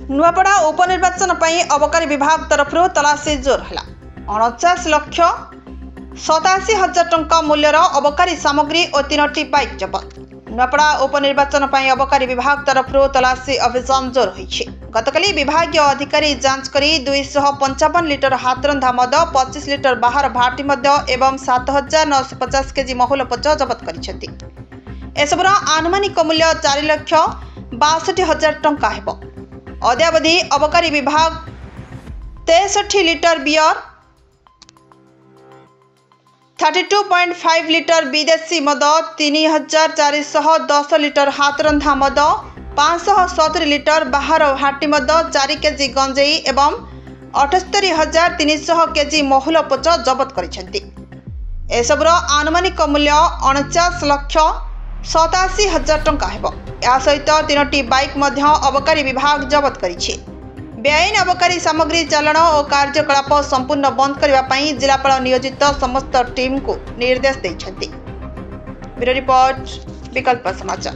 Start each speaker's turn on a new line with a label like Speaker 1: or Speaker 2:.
Speaker 1: नुआपड़ा उपनिर्वाचन पर अबकारी विभाग तरफ तलाशी जोर है। 49,87,000 टंका मूल्यर अबकारी सामग्री और 3टी बाइक जबत। नुआपड़ा उपनिर्वाचन पर अबकारी विभाग तरफ तलाशी अभियान जोर होइछि। गतकाली विभागीय अधिकारी जांच करी 255 लिटर हाथरंधा मद, 25 लिटर बाहर भाटी मद एवं 7,950 केजी महुल पच जबत करिसेंति। एसबुर आनुमानिक मूल्य 4,62,000 टंका हेबो। अद्यावधि अबकारी विभाग 63 लिटर बियर, 32.5 लिटर विदेशी मद, 3,410 लिटर हाथरंधा मद, 570 लिटर बाहर हाटी मद, 4 केजी गंजेई एवं 78,300 केजी महुल पच जबत करिसेंति। एसबुर आनुमानिक मूल्य 49,87,000 टंका हेबो। या सहित 3टी बाइक मध्य अबकारी विभाग जबत करिछि। बेआईन अबकारी सामग्री चालाण और कार्यकलाप संपूर्ण बंद करने जिलापाल नियोजित समस्त टीम को निर्देश देइछन्ति। ब्यूरो रिपोर्ट, विकल्प समाचार।